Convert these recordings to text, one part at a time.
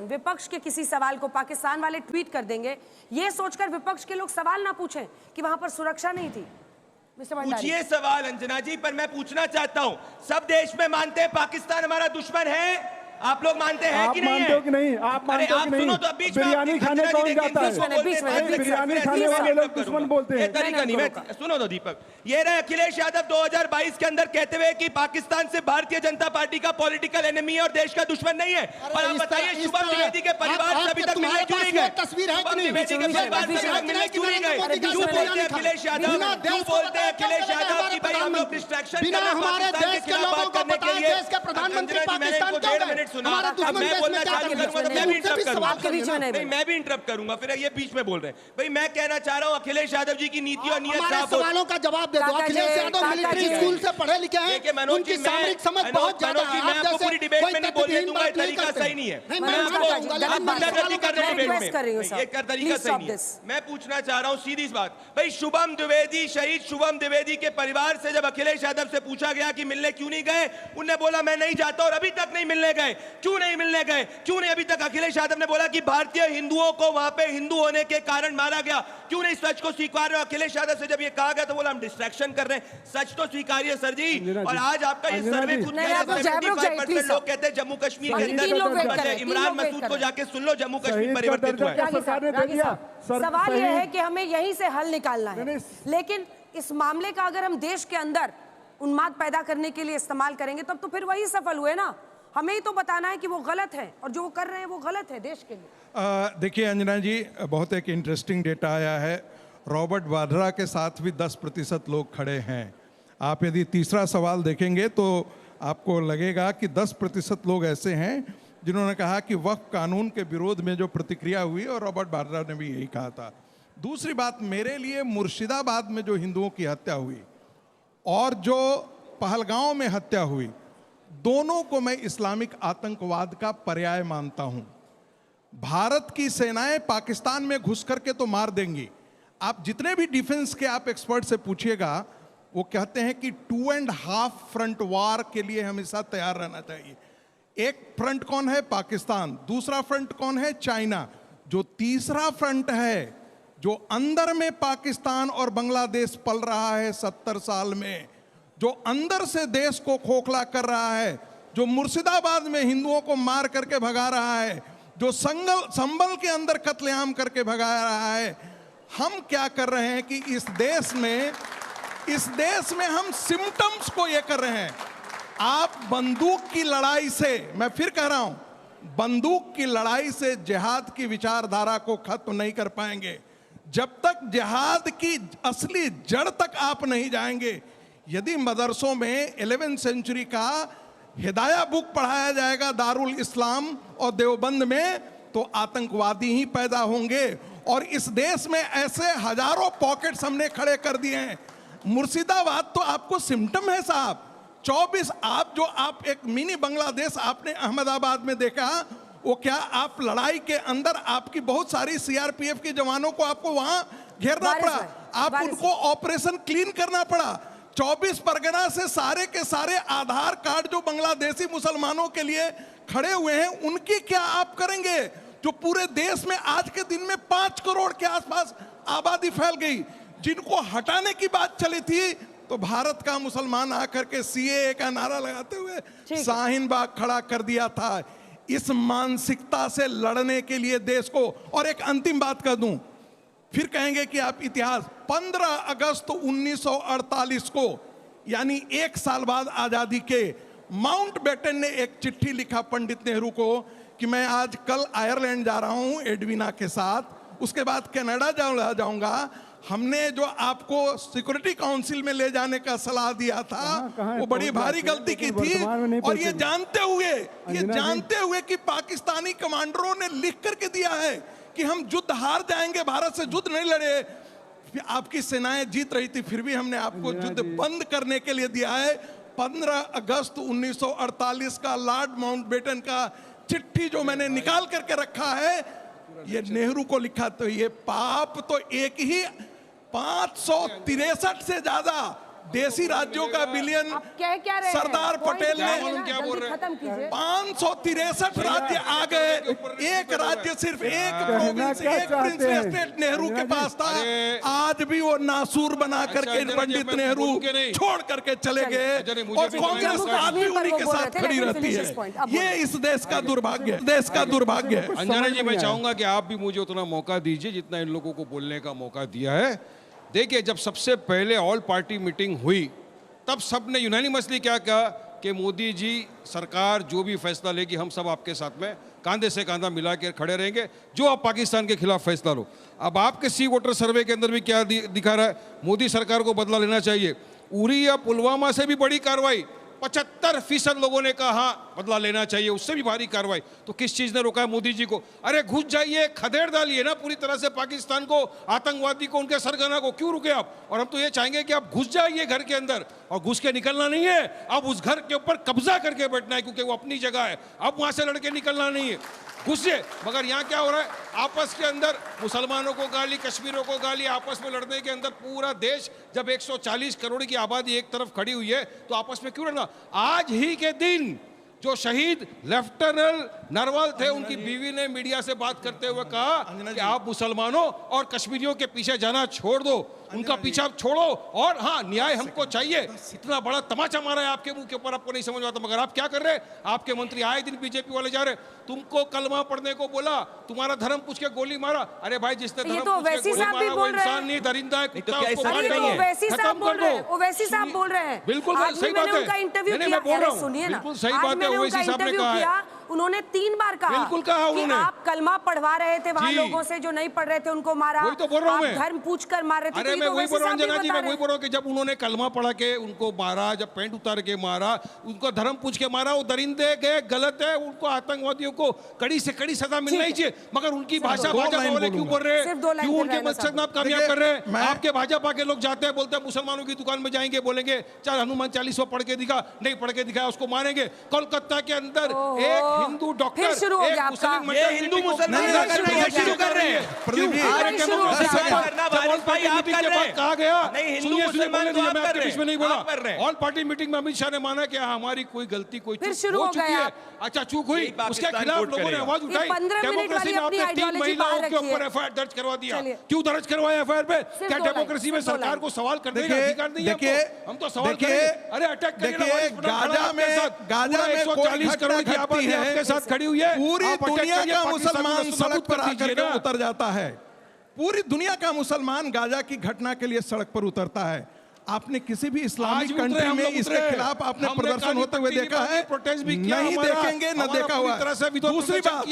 विपक्ष के किसी सवाल को पाकिस्तान वाले ट्वीट कर देंगे, ये सोचकर विपक्ष के लोग सवाल ना पूछें कि वहां पर सुरक्षा नहीं थी। पूछिए सवाल अंजना जी, पर मैं पूछना चाहता हूं, सब देश में मानते हैं पाकिस्तान हमारा दुश्मन है? आप लोग मानते हैं कि नहीं? मानते हो कि नहीं? आप मानते हो कि नहीं? सुनो तो बीच में बिरयानी खाने कौन जाता है? बिरयानी खाने वाले लोग दुश्मन बोलते हैं। तरीका नहीं, मैं सुनो तो दीपक, ये रहे अखिलेश यादव 2022 के अंदर कहते हुए कि पाकिस्तान से भारतीय जनता पार्टी का पॉलिटिकल एनिमी और देश का दुश्मन नहीं है। और आप बताइए शुभम द्विवेदी के परिवार से अभी तक मिलने क्यों नहीं गए? तस्वीर है कि नहीं? द्विवेदी के परिवार से मिलने क्यों नहीं गए? क्यों बोलते हैं अखिलेश यादव, क्यों बोलते हैं अखिलेश यादव कि भाई हम लोग डिस्ट्रैक्शन कर रहे हैं पाकिस्तान के खिलाफ बात करने के लिए? प्रधानमंत्री पाकिस्तान 1.5 मिनट सुना, मैं बोलना चालू करूंगा तो मैं भी इंटरप्ट करूंगा। नहीं, मैं भी इंटरप्ट करूंगा, फिर ये बीच में बोल रहे हैं। भाई मैं कहना चाह रहा हूं अखिलेश यादव जी की नीति और नियत साफ हो। सवालों का जवाब दे दो। अखिलेश यादव मिलिट्री स्कूल से पढ़े लिखे हैं, उनकी सामरिक समझ बहुत ज्यादा है। मैं आपको पूरी डिबेट में नहीं बोलने दूंगा, ये तरीका सही नहीं है। मैं पूछना चाह रहा हूं सीधी बात, भाई शुभम द्विवेदी, शहीद शुभम द्विवेदी के परिवार से जब अखिलेश यादव से पूछा गया कि मिलने क्यों नहीं गए, उन्होंने बोला मैं नहीं जाता, और अभी तक नहीं मिलने गए। क्यों नहीं मिलने गए? क्यों नहीं? अभी तक अखिलेश यादव ने बोला कि भारतीय हिंदुओं को वहां पे हिंदू होने के कारण मारा गया। क्यों नहीं सच को स्वीकार रहे हो? अखिलेश यादव से जब ये कहा गया तो बोला हम डिस्ट्रैक्शन कर रहे हैं। सच तो स्वीकारिए सर जी। और आज आपका ये सर्वे खुद 75% लोग कहते हैं जम्मू कश्मीर के अंदर इमरान मसूद को जाके सुन लो, जम्मू कश्मीर परिवर्तित हुआ है। सवाल यह है कि हमें यहीं से हल निकालना है, लेकिन इस मामले का अगर हम देश के अंदर उन्माद पैदा करने के लिए इस्तेमाल करेंगे तब तो फिर वही सफल हुए ना। हमें ही तो बताना है कि वो गलत है और जो वो कर रहे हैं वो गलत है देश के लिए। देखिए अंजना जी, बहुत एक इंटरेस्टिंग डेटा आया है। रॉबर्ट वाड्रा के साथ भी 10% लोग खड़े हैं। आप यदि तीसरा सवाल देखेंगे तो आपको लगेगा कि 10% लोग ऐसे हैं जिन्होंने कहा कि वक्फ कानून के विरोध में जो प्रतिक्रिया हुई, और रॉबर्ट वाड्रा ने भी यही कहा था। दूसरी बात, मेरे लिए मुर्शिदाबाद में जो हिंदुओं की हत्या हुई और जो पहलगांव में हत्या हुई, दोनों को मैं इस्लामिक आतंकवाद का पर्याय मानता हूं। भारत की सेनाएं पाकिस्तान में घुस करके तो मार देंगी। आप जितने भी डिफेंस के आप एक्सपर्ट से पूछिएगा, वो कहते हैं कि 2.5 फ्रंट वार के लिए हमेशा तैयार रहना चाहिए। एक फ्रंट कौन है? पाकिस्तान। दूसरा फ्रंट कौन है? चाइना। जो तीसरा फ्रंट है, जो अंदर में पाकिस्तान और बांग्लादेश पल रहा है 70 साल में, जो अंदर से देश को खोखला कर रहा है, जो मुर्शिदाबाद में हिंदुओं को मार करके भगा रहा है, जो संभल के अंदर कत्लेआम करके भगा रहा है, हम क्या कर रहे हैं कि इस देश में हम सिम्टम्स को ये कर रहे हैं। आप बंदूक की लड़ाई से, मैं फिर कह रहा हूं, बंदूक की लड़ाई से जिहाद की विचारधारा को खत्म नहीं कर पाएंगे। जब तक जिहाद की असली जड़ तक आप नहीं जाएंगे। यदि मदरसों में 11वीं सेंचुरी का हिदाया बुक पढ़ाया जाएगा दारुल इस्लाम और देवबंद में, तो आतंकवादी ही पैदा होंगे। और इस देश में ऐसे हजारों पॉकेट्स हमने खड़े कर दिए हैं। मुर्शिदाबाद तो आपको सिम्टम है साहब। 24 आप एक मिनी बांग्लादेश आपने अहमदाबाद में देखा, वो क्या आप लड़ाई के अंदर आपकी बहुत सारी सीआरपीएफ के जवानों को आपको वहां घेरना पड़ा, आप उनको ऑपरेशन क्लीन करना पड़ा। 24 परगना से सारे के सारे आधार कार्ड जो बांग्लादेशी मुसलमानों के लिए खड़े हुए हैं, उनकी क्या आप करेंगे? जो पूरे देश में आज के दिन में 5 करोड़ के आसपास आबादी फैल गई, जिनको हटाने की बात चली थी, तो भारत का मुसलमान आकर के सीएए का नारा लगाते हुए शाहीन बाग खड़ा कर दिया था। इस मानसिकता से लड़ने के लिए देश को, और एक अंतिम बात कर दूं, फिर कहेंगे कि आप इतिहास, 15 अगस्त 1948 को, यानी 1 साल बाद आजादी के, माउंटबेटन ने एक चिट्ठी लिखा पंडित नेहरू को कि मैं आज कल आयरलैंड जा रहा हूं एडविना के साथ, उसके बाद कनाडा जाऊंगा। हमने जो आपको सिक्योरिटी काउंसिल में ले जाने का सलाह दिया था, वो बड़ी भारी गलती की थी। और ये जानते हुए कि पाकिस्तानी कमांडरों ने लिख करके दिया है कि हम युद्ध हार जाएंगे, भारत से युद्ध नहीं लड़े। आपकी सेनाएं जीत रही थी, फिर भी हमने आपको युद्ध बंद करने के लिए दिया है। 15 अगस्त 1948 का लॉर्ड माउंटबेटन का चिट्ठी जो मैंने निकाल करके रखा है, ये नेहरू को लिखा। तो ये पाप तो एक ही 563 से ज्यादा देसी राज्यों का विलियन कह क्या रहे हैं? सरदार पटेल ने क्या बोल रहे हैं? खत्म कीजिए। 563 राज्य आ गए, एक राज्य सिर्फ एक प्रोविंस, एक प्रिंसली स्टेट नेहरू के पास था। आज भी वो नासूर बना करके पंडित नेहरू छोड़ करके चले गए और कांग्रेस आज भी उन्हीं के साथ खड़ी रहती है। ये इस देश का दुर्भाग्य, देश का दुर्भाग्य है। अंजना जी, मैं चाहूंगा कि आप भी मुझे उतना मौका दीजिए जितना इन लोगों को बोलने का मौका दिया है। देखिए, जब सबसे पहले ऑल पार्टी मीटिंग हुई तब सबने यूनानिमसली क्या कहा कि मोदी जी सरकार जो भी फैसला लेगी हम सब आपके साथ में कांधे से कांधा मिला के खड़े रहेंगे, जो आप पाकिस्तान के खिलाफ फैसला लो। अब आपके सी वोटर सर्वे के अंदर भी क्या दिखा रहा है? मोदी सरकार को बदला लेना चाहिए। उरी या पुलवामा से भी बड़ी कार्रवाई, 75% लोगों ने कहा हाँ बदला लेना चाहिए, उससे भी भारी कार्रवाई। तो किस चीज ने रोका है मोदी जी को? अरे घुस जाइए, खदेड़ डालिए ना पूरी तरह से पाकिस्तान को, आतंकवादी को, उनके सरगना को। क्यों रुके आप? और हम तो ये चाहेंगे कि आप घुस जाइए घर के अंदर, और घुस के निकलना नहीं है, अब उस घर के ऊपर कब्जा करके बैठना है, क्योंकि वो अपनी जगह है। अब वहां से लड़के निकलना नहीं है, घुसिए। मगर यहाँ क्या हो रहा है? आपस के अंदर मुसलमानों को गाली, कश्मीरों को गाली, आपस में लड़ने के अंदर पूरा देश, जब 140 करोड़ की आबादी एक तरफ खड़ी हुई है तो आपस में क्यों लड़ना? आज ही के दिन जो शहीद लेफ्टिनेंट नरवल थे, उनकी बीवी ने मीडिया से बात करते हुए कहा कि आप मुसलमानों और कश्मीरियों के पीछे जाना छोड़ दो, उनका पीछा छोड़ो, और हाँ न्याय हमको चाहिए। इतना बड़ा तमाचा मारा है आपके मुंह के ऊपर, आपको नहीं समझ आता, मगर आप क्या कर रहे हैं? आपके मंत्री आए दिन बीजेपी वाले जा रहे, तुमको कलमा पढ़ने को बोला, तुम्हारा धर्म पूछ के गोली मारा। अरे भाई, जिसने धर्म पूछ के गोली मारा वो इंसान नहीं, दरिंदा है, कुत्ता, उसको मार दो, खत्म कर दो। ओवैसी साहब बोल रहे हैं, बिल्कुल सही बात है, मैं बोल रहा हूँ, सुनिए ना, बिल्कुल सही बात है, ओवैसी साहब ने कहा है। उन्होंने 3 बार कहा, बिल्कुल कहा उन्होंने, आप कलमा पढ़वा रहे थे वहां लोगों से, जो नहीं पढ़ रहे थे उनको मारा, वही तो बोल रहा हूं मैं, धर्म पूछ कर मार रहे थे। अरे मैं वही बोल रहा हूँ अंजना जी, मैं वही बोल रहा हूँ कि जब उन्होंने कलमा पढ़ा के उनको मारा, जब पैंट उतार के मारा, उनको धर्म पूछ के मारा, वो दरिंदे गए, गलत है, उनको आतंकवादियों को कड़ी से कड़ी सजा मिलना ही चाहिए। मगर उनकी भाषा भाजपा वाले क्यों बोल रहे हैं? क्यों उनके मकसद में आप कामयाब कर रहे हैं? आपके भाजपा के लोग जाते हैं, बोलते हैं मुसलमानों की दुकान में जाएंगे, बोलेंगे चल हनुमान 40 पढ़ के दिखा, नहीं पढ़ के दिखाया उसको मारेंगे। कोलकाता के अंदर एक हिंदू डॉक्टर, शुरू हो गया आपका, ये हिंदू मुसलमान शुरू कर रहे हैं। कहा गया नहीं, हिंदू मुसलमान तो आप कर रहे हैं। ऑल पार्टी मीटिंग में अमित शाह ने माना कि हमारी कोई गलती, कोई चूक हो चुकी है। अच्छा, चूक हुई, उसके खिलाफ लोगों ने आवाज उठाई। डेमोक्रेसी में आपने 3 महिलाओं के ऊपर एफआईआर दर्ज करवा दिया। क्यों दर्ज करवाया एफआईआर पे? क्या डेमोक्रेसी में सरकार को सवाल करने का अधिकार नहीं है? हम तो सवाल करेंगे। अरे अटैक करिए, गाजा में 140 करोड़ की आबादी आपके साथ खड़ी हुई है, पूरी दुनिया का मुसलमान सड़क पर आकर के उतर जाता है। पूरी दुनिया का मुसलमान गाजा की घटना के लिए सड़क पर उतरता है। आपने किसी भी इस्लामिक कंट्री में इसके खिलाफ आपने प्रदर्शन होते हुए देखा है? नहीं देखेंगे, न देखा हुआ। दूसरी बात,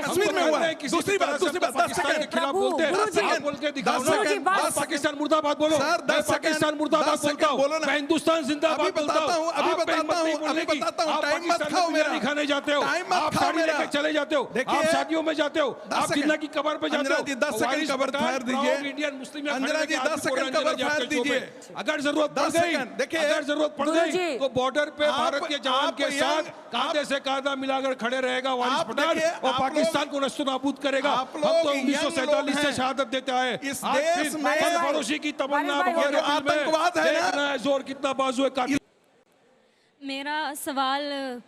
कश्मीर में हुआ है। दूसरी बात 10 सेकंड के खिलाफ बोलते हैं, बोल के दिखाओ ना। पाकिस्तान मुर्दाबाद बोलो, सर, 10 पाकिस्तान मुर्दाबाद बोलता हूं, मैं हिंदुस्तान जिंदाबाद बोलता हूं। अभी बताता हूं, टाइम मत खाओ मेरा, खाने जाते हो, आप साड़ी लेकर चले जाते हो, आप शादियों में जाते हो, आप जिन्ना की कबर पे जाते हो। 10 सेकंड कबर फायर दीजिए। इंडियन मुस्लिम, अंजना जी 10 सेकंड कबर फायर दीजिए। अगर जरूरत पड़ गई, देखिए अगर जरूरत पड़ गई तो बॉर्डर पे भारत के जवान के साथ कांधे से कांधा मिलाकर खड़े रहेगा वारिस पठान, और पाकिस्तान को नस्तनाबूद करेगा। हम तो 1947 से शहादत देते आए। इस देश में पड़ोसी की तमन्ना, आतंकवाद है, जोर कितना बाजू है। मेरा सवाल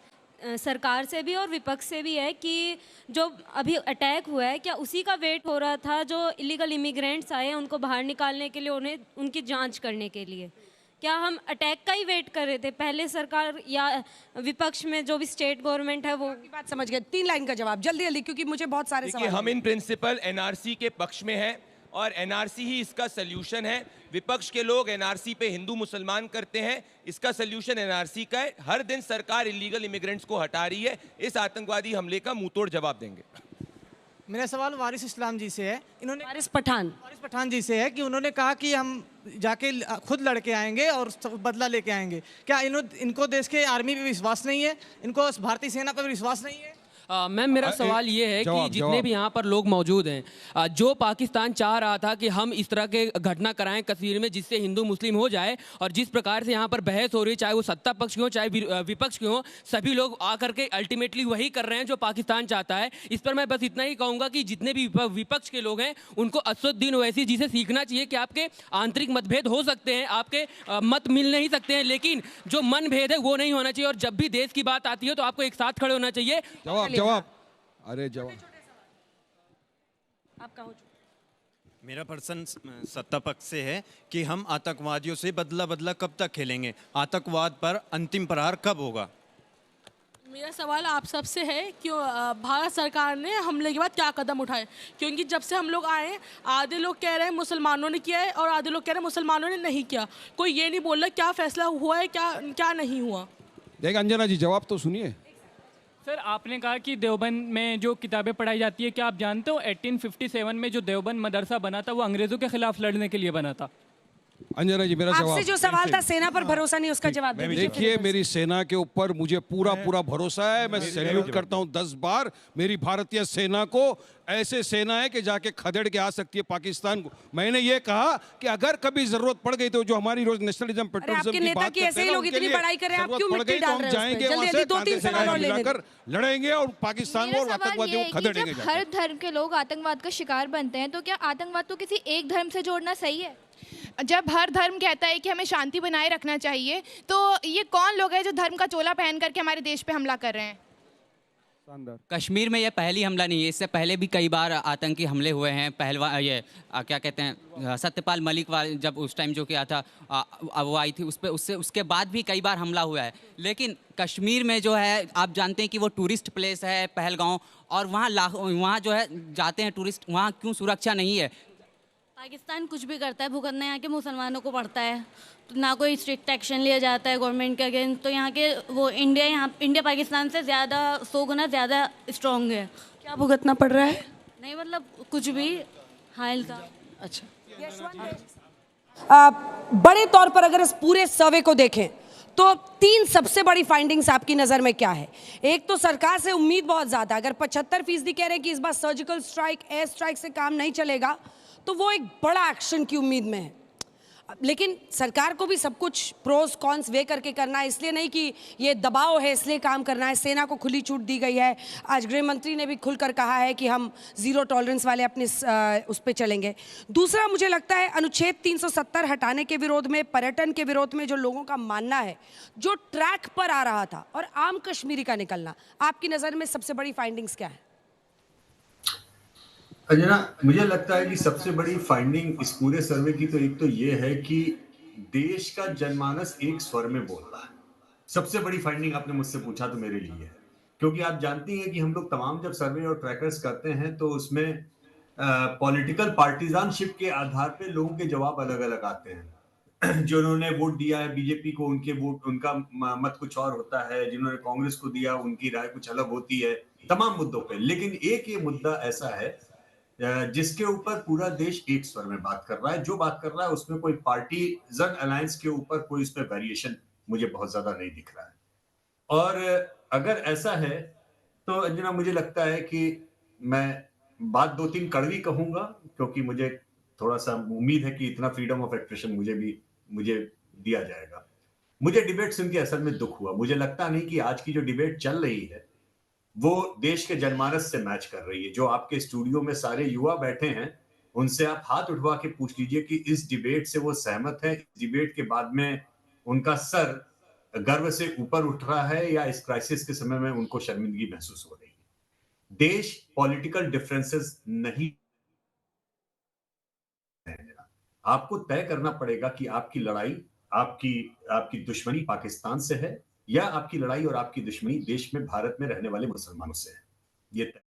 सरकार से भी और विपक्ष से भी है कि जो अभी अटैक हुआ है, क्या उसी का वेट हो रहा था जो इलीगल इमिग्रेंट्स आए हैं उनको बाहर निकालने के लिए, उन्हें उनकी जांच करने के लिए? क्या हम अटैक का ही वेट कर रहे थे? पहले सरकार या विपक्ष में जो भी स्टेट गवर्नमेंट है वो बात समझ गए। 3 लाइन का जवाब जल्दी जल्दी, क्योंकि मुझे बहुत सारे सवाल। हम इन प्रिंसिपल एनआरसी के पक्ष में हैं और एनआरसी ही इसका सल्यूशन है। विपक्ष के लोग एनआरसी पे हिंदू मुसलमान करते हैं, इसका सल्यूशन एनआरसी का है। हर दिन सरकार इलीगल इमिग्रेंट्स को हटा रही है, इस आतंकवादी हमले का मुंहतोड़ जवाब देंगे। मेरा सवाल वारिस इस्लाम जी से है। इन्होंने वारिस पठान जी से है कि उन्होंने कहा कि हम जाके खुद लड़के आएंगे और बदला लेके आएंगे। क्या इनको देश के आर्मी पे विश्वास नहीं है? इनको भारतीय सेना पर विश्वास नहीं है? मैम मेरा सवाल ये है कि जितने भी यहाँ पर लोग मौजूद हैं, जो पाकिस्तान चाह रहा था कि हम इस तरह के घटना कराएं कश्मीर में जिससे हिंदू मुस्लिम हो जाए, और जिस प्रकार से यहाँ पर बहस हो रही है, चाहे वो सत्ता पक्ष की हो चाहे विपक्ष की हो, सभी लोग आकर के अल्टीमेटली वही कर रहे हैं जो पाकिस्तान चाहता है। इस पर मैं बस इतना ही कहूँगा कि जितने भी विपक्ष के लोग हैं उनको असदुद्दीन ओवैसी जी से सीखना चाहिए कि आपके आंतरिक मतभेद हो सकते हैं, आपके मत मिल नहीं सकते हैं, लेकिन जो मन भेद है वो नहीं होना चाहिए, और जब भी देश की बात आती है तो आपको एक साथ खड़े होना चाहिए। जवाब अरे जवाब आपका हो। मेरा पर्सन सत्ता पक्ष से है कि हम आतंकवादियों से बदला बदला कब तक खेलेंगे, आतंकवाद पर अंतिम प्रहार कब होगा। मेरा सवाल आप सबसे है कि भारत सरकार ने हमले के बाद क्या कदम उठाए, क्योंकि जब से हम लोग आए आधे लोग कह रहे हैं मुसलमानों ने किया है और आधे लोग कह रहे हैं मुसलमानों ने नहीं किया। कोई ये नहीं बोल रहा क्या फैसला हुआ है, क्या नहीं हुआ। देख अंजना जी जवाब तो सुनिए। सर आपने कहा कि देवबंद में जो किताबें पढ़ाई जाती है, क्या आप जानते हो 1857 में जो देवबंद मदरसा बना था वो अंग्रेजों के खिलाफ लड़ने के लिए बना था। अंजना जी मेरा जवाब आपसे जो सवाल था सेना पर भरोसा नहीं, उसका जवाब देखिए। मेरी सेना के ऊपर मुझे पूरा भरोसा है, मैं सैल्यूट करता हूं 10 बार मेरी भारतीय सेना को। ऐसे सेना है कि जाके खदेड़ के आ सकती है पाकिस्तान को। मैंने ये कहा कि अगर कभी जरूरत पड़ गई तो जो हमारी रोज नेशनलिज्म पेट्रोलिज्म की बात करते हैं लोग इतनी बड़ाई कर रहे हैं, आप क्यों मिट्टी डाल रहे हैं? जाएंगे वहां से कांधे से कांधे मिलाकर लड़ेंगे और पाकिस्तान को और आतंकवादियों को खदेड़ेंगे। हर धर्म के लोग आतंकवाद का शिकार बनते हैं, तो क्या आतंकवाद को किसी एक धर्म से जोड़ना सही है? जब हर धर्म कहता है कि हमें शांति बनाए रखना चाहिए, तो ये कौन लोग हैं जो धर्म का चोला पहन करके हमारे देश पे हमला कर रहे हैं? कश्मीर में ये पहली हमला नहीं है, इससे पहले भी कई बार आतंकी हमले हुए हैं। क्या कहते हैं सत्यपाल मलिक जब उस टाइम जो किया था वो आई थी, उसके बाद भी कई बार हमला हुआ है। लेकिन कश्मीर में जो है आप जानते हैं कि वो टूरिस्ट प्लेस है पहलगांव, और वहाँ जो है जाते हैं टूरिस्ट, वहाँ क्यों सुरक्षा नहीं है? पाकिस्तान कुछ भी करता है, भुगतना यहाँ के मुसलमानों को पड़ता है, तो ना कोई स्ट्रिक्ट एक्शन लिया जाता है गवर्नमेंट के अगेंस्ट। तो यहाँ के वो इंडिया पाकिस्तान से ज़्यादा 100 गुना ज़्यादा स्ट्रॉन्ग है। क्या भुगतना पड़ रहा है? नहीं मतलब कुछ भी हाल का। अच्छा बड़े तौर पर अगर इस पूरे सर्वे को देखें तो 3 सबसे बड़ी फाइंडिंग्स आपकी नज़र में क्या है? एक तो सरकार से उम्मीद बहुत ज़्यादा, अगर 75% कह रहे हैं कि इस बार सर्जिकल स्ट्राइक, एयर स्ट्राइक से काम नहीं चलेगा, तो वो एक बड़ा एक्शन की उम्मीद में है। लेकिन सरकार को भी सब कुछ प्रोस कॉन्स वे करके करना है, इसलिए नहीं कि ये दबाव है इसलिए काम करना है। सेना को खुली छूट दी गई है। आज गृह मंत्री ने भी खुलकर कहा है कि हम जीरो टॉलरेंस वाले अपने उस पे चलेंगे। दूसरा मुझे लगता है अनुच्छेद 370 हटाने के विरोध में, पर्यटन के विरोध में जो लोगों का मानना है, जो ट्रैक पर आ रहा था, और आम कश्मीरी का निकलना, आपकी नज़र में सबसे बड़ी फाइंडिंग्स क्या है? अंजना, मुझे लगता है कि सबसे बड़ी फाइंडिंग इस पूरे सर्वे की तो एक तो ये है कि देश का जनमानस एक स्वर में बोल रहा है। सबसे बड़ी फाइंडिंग आपने मुझसे पूछा तो मेरे लिए है, क्योंकि आप जानती हैं कि हम लोग तमाम जब सर्वे और ट्रैकर्स करते हैं तो उसमें पॉलिटिकल पार्टिजानशिप के आधार पे लोगों के जवाब अलग अलग आते हैं। जो उन्होंने वोट दिया है बीजेपी को, उनका मत कुछ और होता है, जिन्होंने कांग्रेस को दिया उनकी राय कुछ अलग होती है तमाम मुद्दों पे। लेकिन एक ये मुद्दा ऐसा है जिसके ऊपर पूरा देश एक स्वर में बात कर रहा है। जो बात कर रहा है उसमें कोई पार्टीजन अलायंस के ऊपर कोई उसमें वेरिएशन मुझे बहुत ज्यादा नहीं दिख रहा है। और अगर ऐसा है तो अंजना मुझे लगता है कि मैं बात 2-3 कड़वी कहूंगा, क्योंकि मुझे थोड़ा सा उम्मीद है कि इतना फ्रीडम ऑफ एक्सप्रेशन मुझे दिया जाएगा। मुझे डिबेट सुन के असल में दुख हुआ। मुझे लगता नहीं कि आज की जो डिबेट चल रही है वो देश के जनमानस से मैच कर रही है। जो आपके स्टूडियो में सारे युवा बैठे हैं उनसे आप हाथ उठवा के पूछ लीजिए कि इस डिबेट से वो सहमत है, इस डिबेट के बाद में उनका सर गर्व से ऊपर उठ रहा है, या इस क्राइसिस के समय में उनको शर्मिंदगी महसूस हो रही है। देश पॉलिटिकल डिफरेंसेस नहीं, आपको तय करना पड़ेगा कि आपकी लड़ाई, आपकी दुश्मनी पाकिस्तान से है या आपकी लड़ाई और आपकी दुश्मनी देश में, भारत में रहने वाले मुसलमानों से है। ये